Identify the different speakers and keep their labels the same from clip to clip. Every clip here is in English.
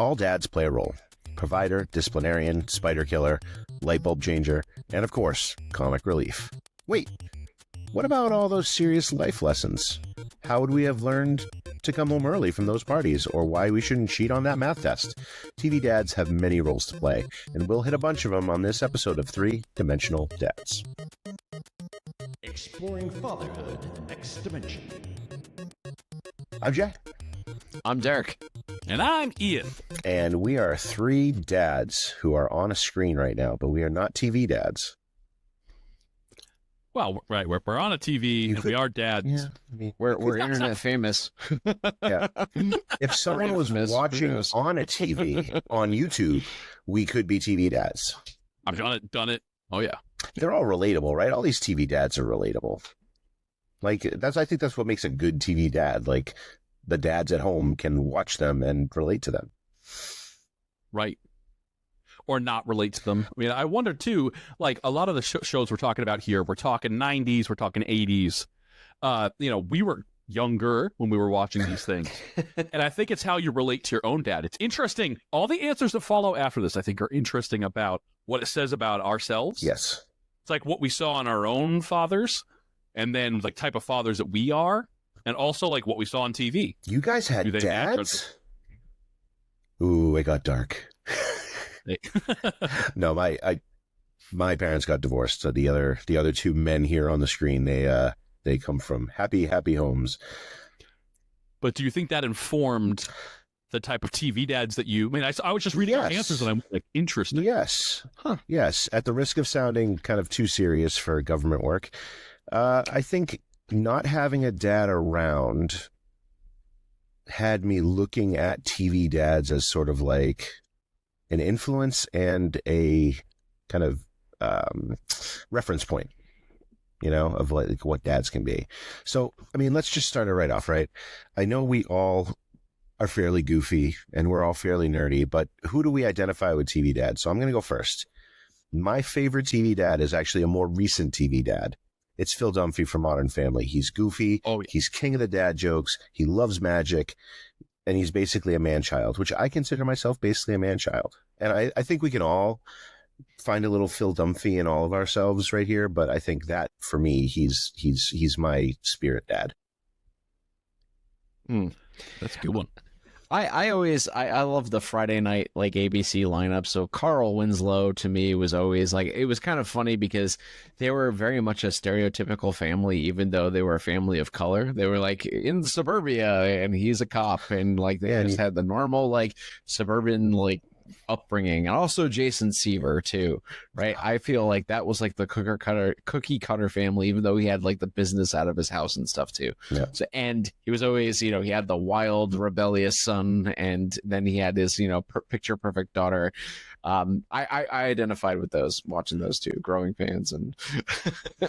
Speaker 1: All dads play a role. Provider, disciplinarian, spider killer, light bulb changer, and of course, comic relief. Wait, what about all those serious life lessons? How would we have learned to come home early from those parties, or why we shouldn't cheat on that math test? TV dads have many roles to play, and we'll hit a bunch of them on this episode of Three-Dimensional Dads.
Speaker 2: Exploring fatherhood next dimension.
Speaker 1: I'm Jack.
Speaker 3: I'm Derek.
Speaker 4: And I'm Ian.
Speaker 1: And we are three dads who are on a screen right now, but we are not TV dads.
Speaker 4: Well, right, we're on a TV and we are dads.
Speaker 1: Yeah, I mean,
Speaker 3: We're internet famous.
Speaker 1: Yeah. If someone was watching on a TV on YouTube, we could be TV dads.
Speaker 4: I've done it. Oh yeah.
Speaker 1: They're all relatable, right? All these TV dads are relatable. Like I think that's what makes a good TV dad. Like the dads at home can watch them and relate to them.
Speaker 4: Right. Or not relate to them. I mean, I wonder too, like a lot of the shows we're talking about here, we're talking 90s, we're talking 80s. We were younger when we were watching these things. And I think it's how you relate to your own dad. It's interesting. All the answers that follow after this, I think, are interesting about what it says about ourselves.
Speaker 1: Yes.
Speaker 4: It's like what we saw in our own fathers, and then like type of fathers that we are, and also like what we saw on TV.
Speaker 1: You guys had dads? Ooh, it got dark. No, my parents got divorced. So the other two men here on the screen, they come from happy homes.
Speaker 4: But do you think that informed the type of TV dads that you? I mean, I was just reading your answers and I'm like interested.
Speaker 1: Yes, yes. At the risk of sounding kind of too serious for government work, I think not having a dad around had me looking at TV dads as sort of like an influence and a kind of reference point, of like what dads can be. So, I mean, let's just start it right off, right? I know we all are fairly goofy and we're all fairly nerdy, but who do we identify with TV dad? So I'm going to go first. My favorite TV dad is actually a more recent TV dad. It's Phil Dunphy from Modern Family. He's goofy. Oh, yeah. He's king of the dad jokes. He loves magic. And he's basically a man-child, which I consider myself basically a man-child. And I think we can all find a little Phil Dunphy in all of ourselves right here. But I think that, for me, he's my spirit dad.
Speaker 4: That's a good one.
Speaker 3: I love the Friday night like ABC lineup. So Carl Winslow to me was always like, it was kind of funny because they were very much a stereotypical family, even though they were a family of color. They were like in suburbia and he's a cop and like they just had the normal like suburban like upbringing, and also Jason Seaver too, right? I feel like that was like the cookie cutter family, even though he had like the business out of his house and stuff too. Yeah. So, and he was always, he had the wild rebellious son, and then he had his, picture perfect daughter. I identified with those, watching those two, growing fans. And
Speaker 4: I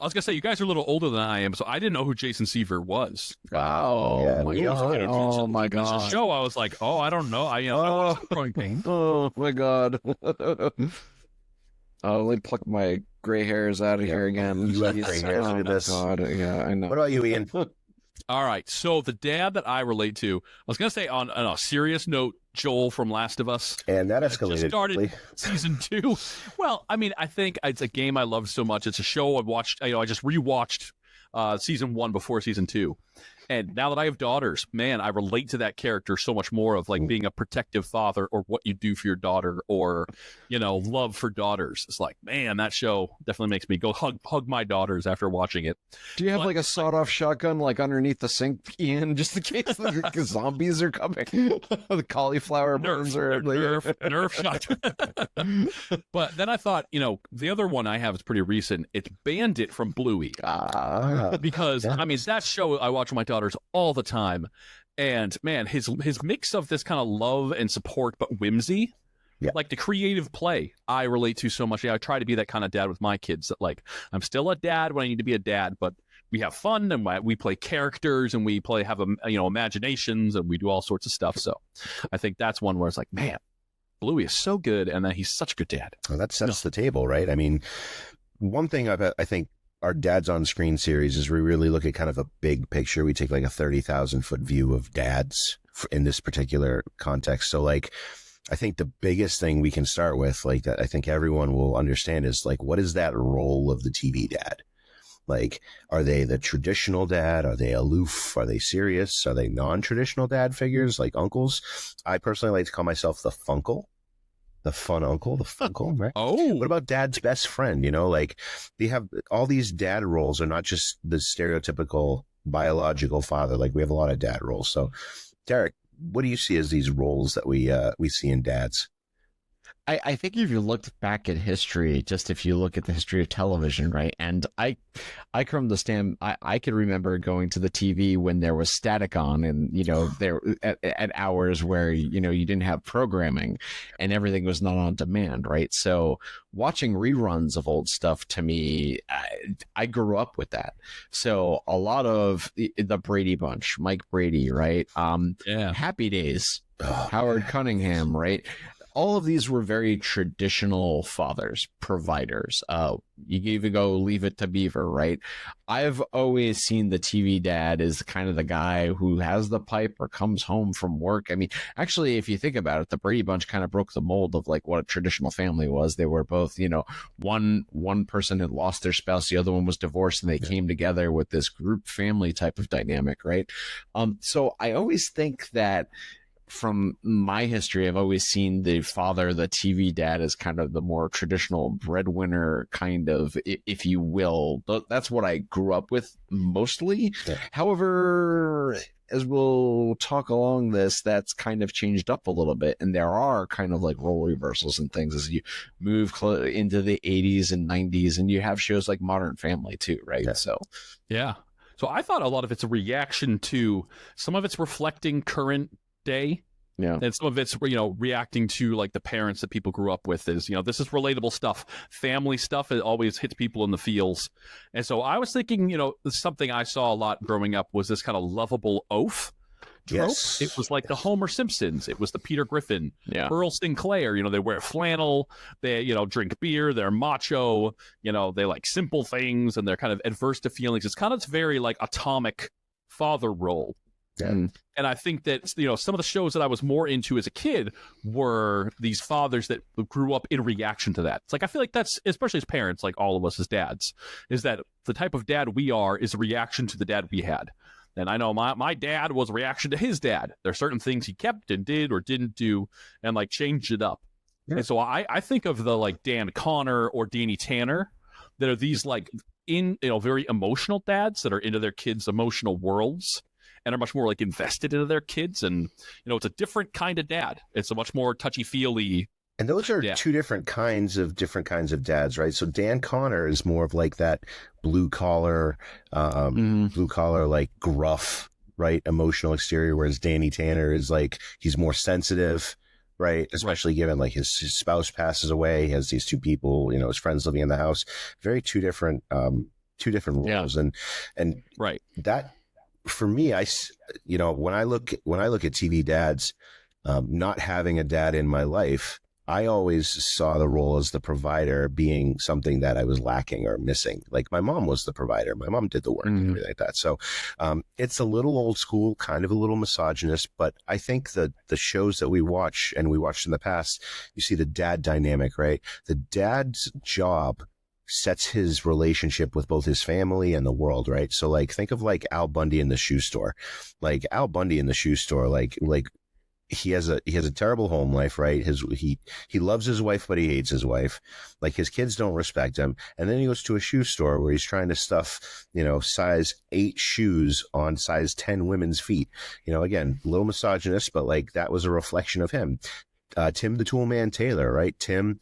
Speaker 4: was gonna say, you guys are a little older than I am, so I didn't know who Jason Seaver was.
Speaker 3: Oh, yeah, my God! Oh my God!
Speaker 4: The show, I was like, oh, I don't know.
Speaker 3: Oh my God! Let me pluck my gray hairs out of here again.
Speaker 1: You have gray hairs. Look at this.
Speaker 3: God, yeah, I know.
Speaker 1: What about you, Ian?
Speaker 4: All right, so the dad that I relate to, I was going to say on a serious note, Joel from Last of Us.
Speaker 1: And that escalated.
Speaker 4: Just started season 2. Well, I mean, I think it's a game I love so much. It's a show I watched, I just rewatched season 1 before season 2. And now that I have daughters, man, I relate to that character so much more of like being a protective father, or what you do for your daughter, or, love for daughters. It's like, man, that show definitely makes me go hug my daughters after watching it.
Speaker 3: Do you have like a sawed-off shotgun like underneath the sink, Ian, just in case the zombies are coming? The cauliflower burns are
Speaker 4: Nerf shot. But then I thought, the other one I have is pretty recent. It's Bandit from Bluey. Because, I mean, that show I watch with my daughters all the time. And, man, his mix of this kind of love and support but whimsy, like the creative play, I relate to so much. I try to be that kind of dad with my kids, that like, I'm still a dad when I need to be a dad, but we have fun and we play characters and we have imaginations and we do all sorts of stuff. So I think that's one where it's like, man, Bluey is so good, and then he's such a good dad.
Speaker 1: Well, that sets the table, right? I mean, one thing I think our Dads on Screen series is we really look at kind of a big picture. We take like a 30,000 foot view of dads in this particular context. So like, I think the biggest thing we can start with, like, that I think everyone will understand is like, what is that role of the TV dad? Like, are they the traditional dad? Are they aloof? Are they serious? Are they non-traditional dad figures like uncles? I personally like to call myself the funkle, the fun uncle, the funkle, right?
Speaker 4: Oh,
Speaker 1: What about dad's best friend? You know, like, they have all these dad roles are not just the stereotypical biological father. Like, we have a lot of dad roles. So, Derek, what do you see as these roles that we see in dads?
Speaker 3: I think if you looked back at history, just if you look at the history of television, right? And I come to stand, I could remember going to the TV when there was static on, and there at hours where you didn't have programming, and everything was not on demand, right? So watching reruns of old stuff, to me, I grew up with that. So a lot of the Brady Bunch, Mike Brady, right?
Speaker 4: yeah.
Speaker 3: Happy Days, Howard Cunningham, right? All of these were very traditional fathers, providers. You even go Leave It to Beaver, right? I've always seen the TV dad as kind of the guy who has the pipe or comes home from work. I mean, actually, if you think about it, the Brady Bunch kind of broke the mold of like what a traditional family was. They were both, one person had lost their spouse, the other one was divorced, and they came together with this group family type of dynamic, right? So I always think that, from my history, I've always seen the father, the TV dad, as kind of the more traditional breadwinner, kind of, if you will. That's what I grew up with mostly.
Speaker 1: Yeah.
Speaker 3: However, as we'll talk along this, that's kind of changed up a little bit. And there are kind of like role reversals and things as you move into the 80s and 90s, and you have shows like Modern Family too, right?
Speaker 1: Yeah.
Speaker 4: So I thought a lot of it's a reaction to, some of it's reflecting current day, and some of it's reacting to like the parents that people grew up with. Is this is relatable stuff, family stuff. It always hits people in the feels. And so I was thinking, something I saw a lot growing up was this kind of lovable oaf trope.
Speaker 1: Yes.
Speaker 4: It was like the Homer Simpsons. It was the Peter Griffin, Earl Sinclair. They wear flannel, they drink beer, they're macho, they like simple things, and they're kind of adverse to feelings. It's kind of very like atomic father role.
Speaker 1: Yeah.
Speaker 4: And I think that, some of the shows that I was more into as a kid were these fathers that grew up in reaction to that. It's like, I feel like that's, especially as parents, like all of us as dads, is that the type of dad we are is a reaction to the dad we had. And I know my dad was a reaction to his dad. There are certain things he kept and did or didn't do and like changed it up. Yeah. And so I think of the like Dan Connor or Danny Tanner that are these like very emotional dads that are into their kids' emotional worlds and are much more like invested into their kids. And, it's a different kind of dad. It's a much more touchy-feely.
Speaker 1: And those are two different kinds of dads, right? So Dan Connor is more of like that blue collar, like gruff, right? Emotional exterior, whereas Danny Tanner is like, he's more sensitive, right? Especially given like his spouse passes away. He has these two people, his friends living in the house. Very two different roles. And
Speaker 4: right.
Speaker 1: That, for me, when I look at TV dads, not having a dad in my life, I always saw the role as the provider being something that I was lacking or missing. Like, my mom was the provider. My mom did the work and everything like that. So it's a little old school, kind of a little misogynist, but I think the shows that we watch and we watched in the past, you see the dad dynamic, right? The dad's job sets his relationship with both his family and the world, right? So like, think of like Al Bundy in the shoe store. Like Al Bundy in the shoe store, like he has a terrible home life, right? He loves his wife, but he hates his wife. Like, his kids don't respect him. And then he goes to a shoe store where he's trying to stuff, size 8 shoes on size 10 women's feet. Again, a little misogynist, but like, that was a reflection of him. Tim the Toolman Taylor, right? Tim,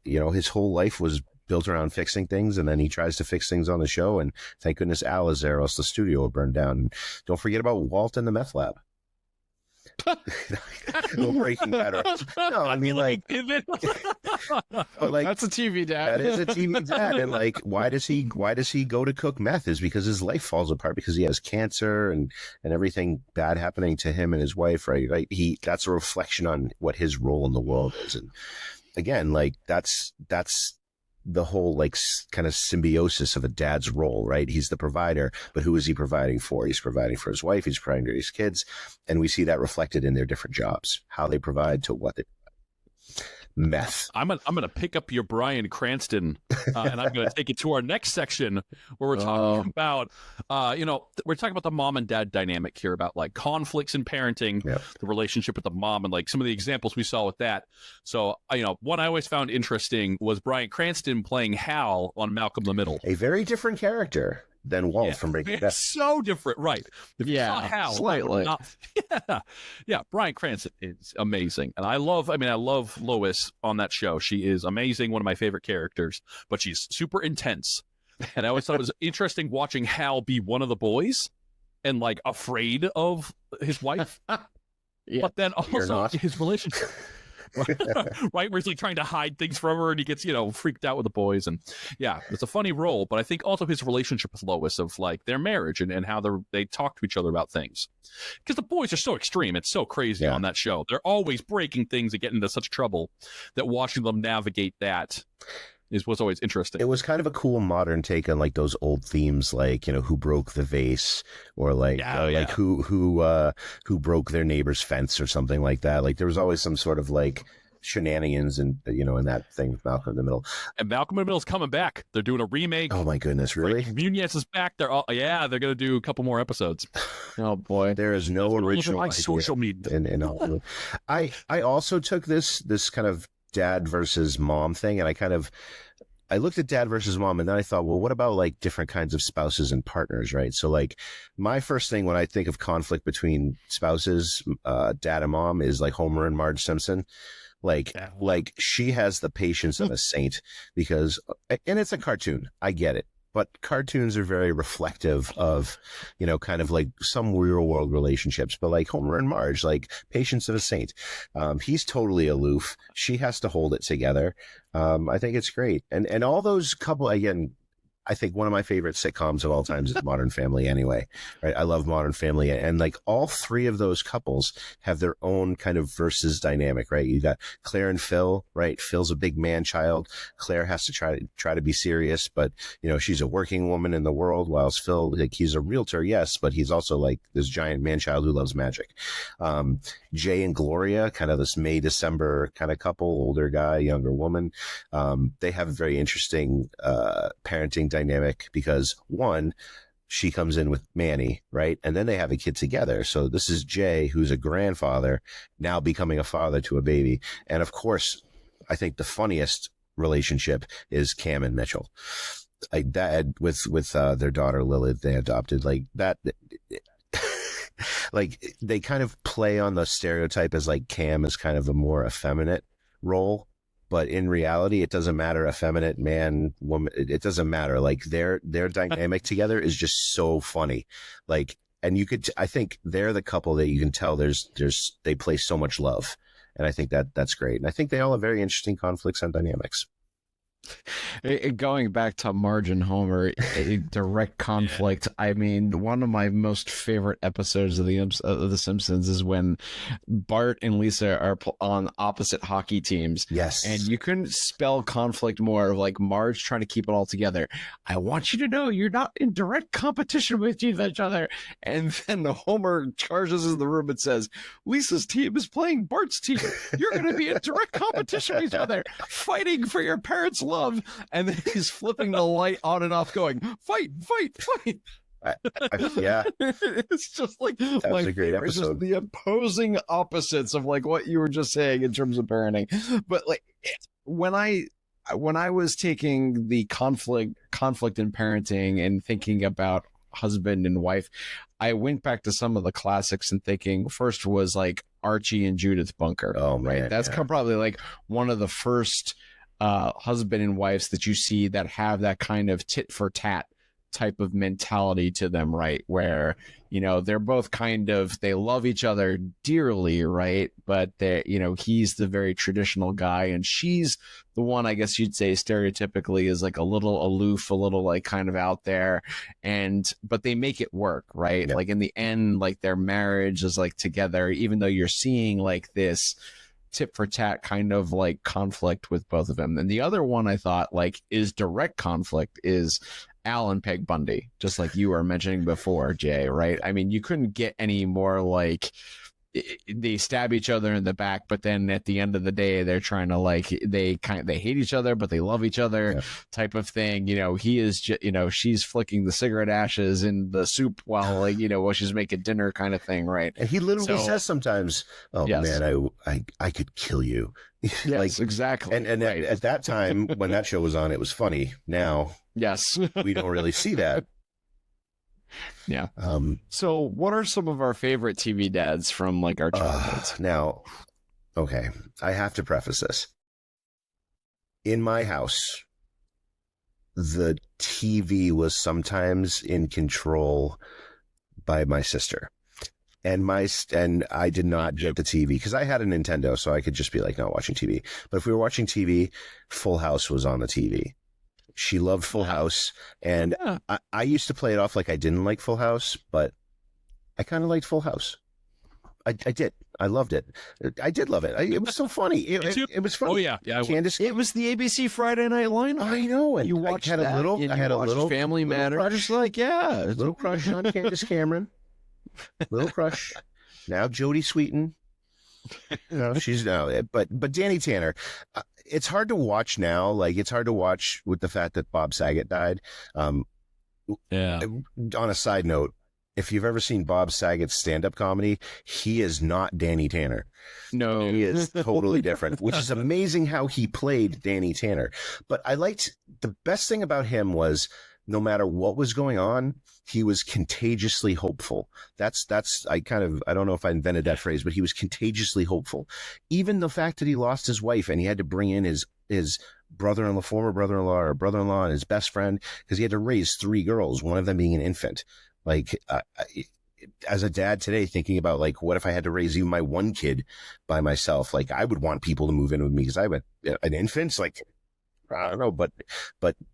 Speaker 1: his whole life was built around fixing things, and then he tries to fix things on the show, and thank goodness Al is there, or else the studio will burn down. And don't forget about Walt and the meth lab. No, Breaking Bad. No, I mean, like
Speaker 3: that's a TV dad.
Speaker 1: That is a TV dad. And like, why does he go to cook meth? Is because his life falls apart because he has cancer and everything bad happening to him and his wife, right? Like, that's a reflection on what his role in the world is. And again, like, that's the whole like kind of symbiosis of a dad's role, right? He's the provider, but who is he providing for? He's providing for his wife, he's providing for his kids, and we see that reflected in their different jobs, how they provide to what they meth.
Speaker 4: I'm gonna pick up your Bryan Cranston, and I'm gonna take it to our next section where we're talking about, we're talking about the mom and dad dynamic here, about like conflicts in parenting, the relationship with the mom, and like some of the examples we saw with that. So, one I always found interesting was Bryan Cranston playing Hal on Malcolm in the Middle.
Speaker 1: A very different character than Walt from Breaking Bad.
Speaker 4: So different, right? If you saw Hal,
Speaker 3: slightly.
Speaker 4: Bryan Cranston is amazing, and I love Lois on that show. She is amazing, one of my favorite characters, but she's super intense. And I always thought it was interesting watching Hal be one of the boys and like afraid of his wife, but then also his relationship. Right, where he's like trying to hide things from her, and he gets freaked out with the boys, and it's a funny role. But I think also his relationship with Lois, of like their marriage and how they talk to each other about things, because the boys are so extreme, it's so crazy on that show. They're always breaking things and getting into such trouble that watching them navigate that was always interesting.
Speaker 1: It was kind of a cool modern take on like those old themes, like who broke the vase, or like like who broke their neighbor's fence or something like that. Like there was always some sort of like shenanigans and in that thing with Malcolm in the Middle.
Speaker 4: And Malcolm in the Middle is coming back. They're doing a remake.
Speaker 1: Oh my goodness, really?
Speaker 4: Frank Muniz is back. They're gonna do a couple more episodes.
Speaker 3: Oh boy,
Speaker 1: there is no original
Speaker 4: like social media
Speaker 1: in Hollywood. I also took this kind of dad versus mom thing, and I looked at dad versus mom, and then I thought, well, what about like different kinds of spouses and partners, right? So like my first thing when I think of conflict between spouses, dad and mom, is like Homer and Marge Simpson. Like she has the patience of a saint, because, and it's a cartoon, I get it, but cartoons are very reflective of, kind of like some real world relationships. But like Homer and Marge, like patience of a saint. He's totally aloof. She has to hold it together. I think it's great. And all those couple, again, I think one of my favorite sitcoms of all times is Modern Family anyway, right? I love Modern Family. And like all three of those couples have their own kind of versus dynamic, right? You got Claire and Phil, right? Phil's a big man child. Claire has to try to be serious, but she's a working woman in the world, whilst Phil, like, he's a realtor, yes, but he's also like this giant man child who loves magic. Jay and Gloria, kind of this May, December kind of couple, older guy, younger woman. They have a very interesting, parenting dynamic, because one, she comes in with Manny, right? And then they have a kid together. So this is Jay, who's a grandfather, now becoming a father to a baby. And of course, I think the funniest relationship is Cam and Mitchell. Like that with their daughter Lilith, they adopted, like that. Like they kind of play on the stereotype as like Cam is kind of a more effeminate role. But in reality, it doesn't matter, effeminate, man, woman, it doesn't matter. Like their dynamic together is just so funny. Like, and I think they're the couple that you can tell they play so much love. And I think that's great. And I think they all have very interesting conflicts and dynamics.
Speaker 3: Going back to Marge and Homer, a direct conflict. I mean, one of my most favorite episodes of The Simpsons is when Bart and Lisa are on opposite hockey teams.
Speaker 1: Yes.
Speaker 3: And you couldn't spell conflict more, of like Marge trying to keep it all together. I want you to know you're not in direct competition with each other. And then Homer charges in the room and says, Lisa's team is playing Bart's team. You're going to be in direct competition with each other, fighting for your parents' love. And then he's flipping the light on and off, going, fight, fight, fight.
Speaker 1: Yeah.
Speaker 3: It's just like,
Speaker 1: that was a great episode.
Speaker 3: Just the opposing opposites of like what you were just saying in terms of parenting. But like when I was taking the conflict in parenting and thinking about husband and wife, I went back to some of the classics and thinking, first was like Archie and Judith Bunker.
Speaker 1: Oh man,
Speaker 3: right? That's probably like one of the first husband and wives that you see that have that kind of tit for tat type of mentality to them, right? Where, they're both kind of, they love each other dearly, right? But he's the very traditional guy, and she's the one, I guess you'd say stereotypically, is like a little aloof, a little like kind of out there, but they make it work, right? Yeah. Like in the end, like their marriage is like together, even though you're seeing like this tit for tat kind of like conflict with both of them. And the other one I thought like is direct conflict is Al and Peg Bundy, just like you were mentioning before, Jay, right? I mean, you couldn't get any more like they stab each other in the back, but then at the end of the day, they're trying to like they hate each other, but they love each other, type of thing. You know, he is, she's flicking the cigarette ashes in the soup while like while she's making dinner, kind of thing, right?
Speaker 1: And he literally says sometimes, "Oh man, I could kill you."
Speaker 3: Yes, like, exactly.
Speaker 1: And right. at that time when that show was on, it was funny. Now,
Speaker 3: yes,
Speaker 1: we don't really see that.
Speaker 3: Yeah. So what are some of our favorite TV dads from like our childhoods?
Speaker 1: Now, okay, I have to preface this. In my house, the TV was sometimes in control by my sister. And I did not get the TV because I had a Nintendo, so I could just be like, not watching TV. But if we were watching TV, Full House was on the TV. She loved Full House, and I used to play it off like I didn't like Full House, but I kind of liked Full House. I did. I loved it. I did love it. It was so funny. It was funny.
Speaker 4: Oh yeah,
Speaker 3: Candace. It was the ABC Friday Night lineup.
Speaker 1: I know. And
Speaker 3: you watched
Speaker 1: I had a little
Speaker 3: Family Matters.
Speaker 1: Crush,
Speaker 3: like
Speaker 1: little crush on Candace Cameron. Little crush. Now Jodie Sweetin. She's now. But Danny Tanner. It's hard to watch now. Like, it's hard to watch with the fact that Bob Saget died.
Speaker 4: Yeah.
Speaker 1: On a side note, if you've ever seen Bob Saget's stand-up comedy, he is not Danny Tanner.
Speaker 3: No.
Speaker 1: He is totally different, which is amazing how he played Danny Tanner. But the best thing about him was no matter what was going on, he was contagiously hopeful. I don't know if I invented that phrase, but he was contagiously hopeful. Even the fact that he lost his wife and he had to bring in his brother-in-law, former brother-in-law or brother-in-law and his best friend, because he had to raise 3 girls, one of them being an infant. Like, as a dad today, thinking about like, what if I had to raise even my one kid by myself? Like, I would want people to move in with me because I have an infant. Like, I don't know, but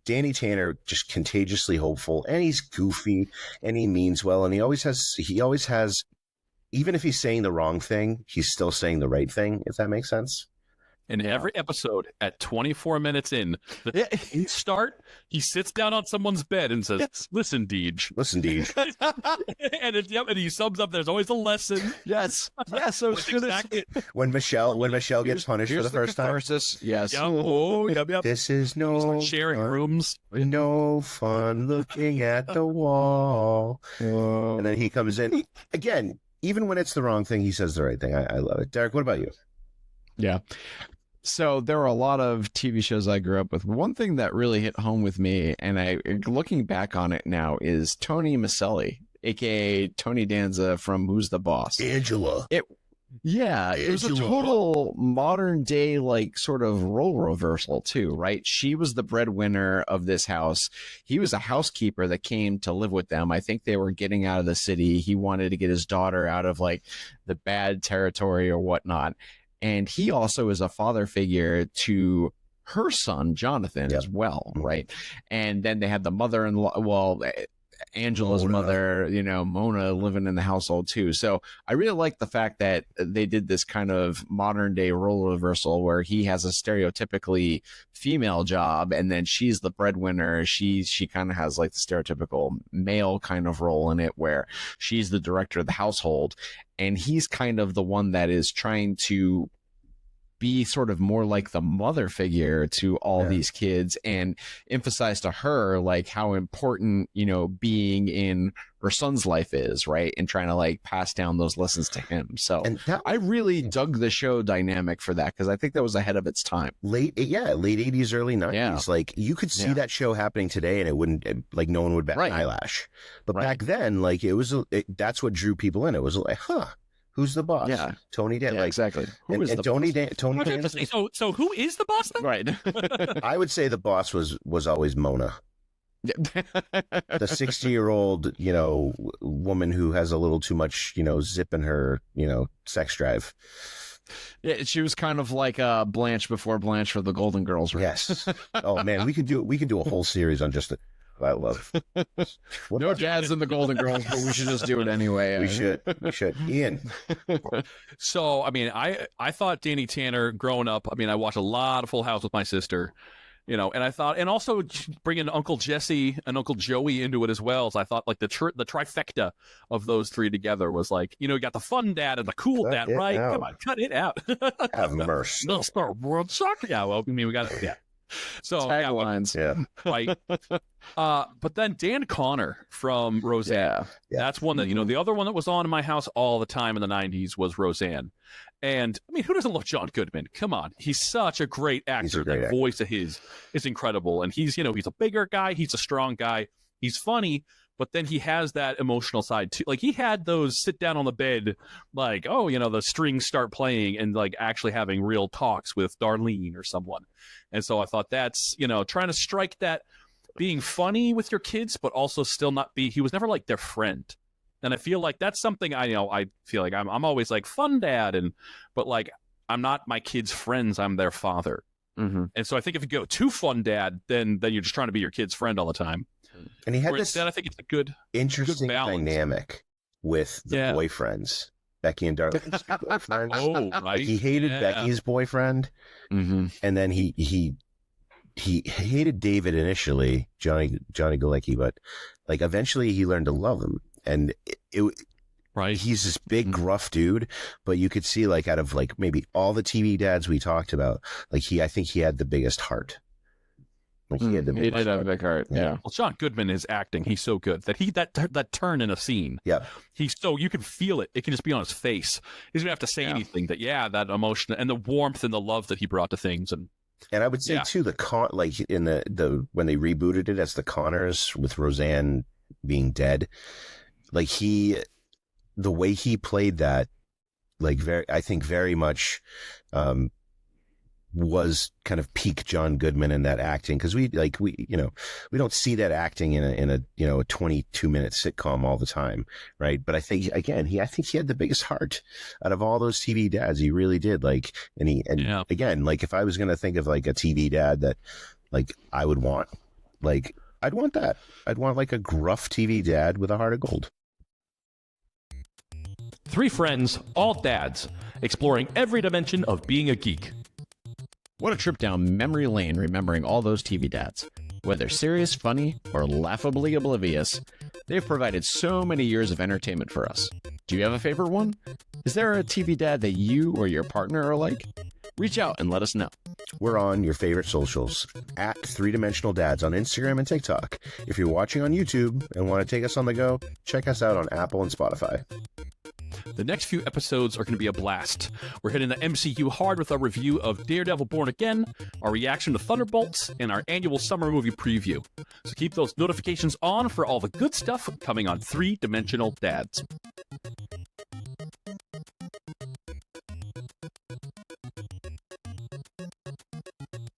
Speaker 1: Danny Tanner just contagiously hopeful, and he's goofy, and he means well, and he always has, even if he's saying the wrong thing, he's still saying the right thing, if that makes sense.
Speaker 4: In every episode, at 24 minutes in, he sits down on someone's bed and says, "Listen, Deej."
Speaker 1: Listen, Deej.
Speaker 4: and he sums up. There's always a lesson.
Speaker 3: Yes. So
Speaker 4: exactly.
Speaker 1: When Michelle gets punished for the first time.
Speaker 3: Yes.
Speaker 4: Yep.
Speaker 1: This is no
Speaker 4: sharing rooms.
Speaker 1: No fun looking at the wall. And then he comes in again. Even when it's the wrong thing, he says the right thing. I love it. Derek, what about you?
Speaker 3: Yeah. So there were a lot of TV shows I grew up with. One thing that really hit home with me, and looking back on it now, is Tony Maselli, aka Tony Danza from Who's the Boss?
Speaker 1: Angela.
Speaker 3: It was a total modern day, like, sort of role reversal too, right? She was the breadwinner of this house. He was a housekeeper that came to live with them. I think they were getting out of the city. He wanted to get his daughter out of like the bad territory or whatnot. And he also is a father figure to her son, Jonathan, as well, right? And then they had the mother-in-law, Angela's mother, Mona, living in the household too. So I really like the fact that they did this kind of modern day role reversal where he has a stereotypically female job and then she's the breadwinner. She kind of has like the stereotypical male kind of role in it where she's the director of the household. And he's kind of the one that is trying to be sort of more like the mother figure to all these kids and emphasize to her like how important, being in her son's life is, right? And trying to like pass down those lessons to him. So I really dug the show dynamic for that because I think that was ahead of its time.
Speaker 1: Late 80s, early 90s. Yeah. Like you could see that show happening today and it wouldn't, like no one would bat an eyelash. But back then, like that's what drew people in. It was like, who's the boss?
Speaker 3: Yeah.
Speaker 1: Tony Dan.
Speaker 3: Yeah, exactly.
Speaker 1: Who is the boss? Tony Dan.
Speaker 4: So who is the boss then?
Speaker 3: Right.
Speaker 1: I would say the boss was always Mona. The 60-year-old, woman who has a little too much, zip in her, sex drive.
Speaker 3: Yeah, she was kind of like Blanche before Blanche for the Golden Girls, right?
Speaker 1: Yes. Oh man, we could do a whole series on just I love.
Speaker 3: No dads in the Golden Girls, but we should just do it anyway.
Speaker 1: We should. Ian.
Speaker 4: So, I mean, I thought Danny Tanner growing up, I mean, I watched a lot of Full House with my sister, you know, and I thought, and also bringing Uncle Jesse and Uncle Joey into it as well. So I thought like the trifecta of those three together was like, you know, you got the fun dad and the cool dad, right?
Speaker 1: Out.
Speaker 4: Come on, cut it out.
Speaker 1: Have mercy.
Speaker 4: No start world soccer. Yeah, well, I mean, we got it. Yeah. So
Speaker 3: Taglines.
Speaker 1: Yeah.
Speaker 4: right. But then Dan Connor from Roseanne.
Speaker 3: Yeah.
Speaker 4: That's one that, you know, the other one that was on in my house all the time in the 90s was Roseanne. And I mean, who doesn't love John Goodman? Come on. He's such a great actor. That voice of his is incredible. And he's, you know, he's a bigger guy. He's a strong guy. He's funny, but then he has that emotional side too. Like he had those sit down on the bed, like, oh, you know, the strings start playing and like actually having real talks with Darlene or someone. And so I thought that's, you know, trying to strike that being funny with your kids, but also still not be, he was never like their friend. And I feel like that's something I feel like I'm always like fun dad, but like I'm not my kids' friends. I'm their father.
Speaker 3: Mm-hmm.
Speaker 4: And so I think if you go too fun dad, then you're just trying to be your kid's friend all the time.
Speaker 1: And he had
Speaker 4: Whereas
Speaker 1: this
Speaker 4: I think it's a good
Speaker 1: interesting
Speaker 4: balance.
Speaker 1: dynamic with the boyfriends, Becky and Darlene's boyfriends.
Speaker 4: Oh, right.
Speaker 1: Like he hated Becky's boyfriend,
Speaker 3: Mm-hmm.
Speaker 1: and then he hated David initially, Johnny Galecki, but like eventually he learned to love him. And
Speaker 4: right.
Speaker 1: He's this big gruff dude, but you could see like out of like maybe all the TV dads we talked about, like I think he had the biggest heart. Like he did
Speaker 3: have a big heart. Yeah.
Speaker 4: Well, John Goodman is acting. He's so good that turn in a scene.
Speaker 1: Yeah.
Speaker 4: He's so, you can feel it. It can just be on his face. He doesn't have to say anything. That emotion and the warmth and the love that he brought to things. And
Speaker 1: I would say too, like in the when they rebooted it as the Connors with Roseanne being dead, like the way he played that, like I think very much, was kind of peak John Goodman in that acting. Cause we don't see that acting in a 22-minute sitcom all the time. Right. But I think again, I think he had the biggest heart out of all those TV dads. He really did. Like, again, like if I was going to think of like a TV dad that like I would want, like, I'd want that. I'd want like a gruff TV dad with a heart of gold.
Speaker 5: Three friends, all dads, exploring every dimension of being a geek.
Speaker 3: What a trip down memory lane remembering all those TV dads. Whether serious, funny, or laughably oblivious, they've provided so many years of entertainment for us. Do you have a favorite one? Is there a TV dad that you or your partner are like? Reach out and let us know.
Speaker 1: We're on your favorite socials at 3Dimensional Dads on Instagram and TikTok. If you're watching on YouTube and want to take us on the go, check us out on Apple and Spotify.
Speaker 4: The next few episodes are going to be a blast. We're hitting the MCU hard with our review of Daredevil Born Again, our reaction to Thunderbolts, and our annual summer movie preview. So keep those notifications on for all the good stuff coming on 3Dimensional Dads.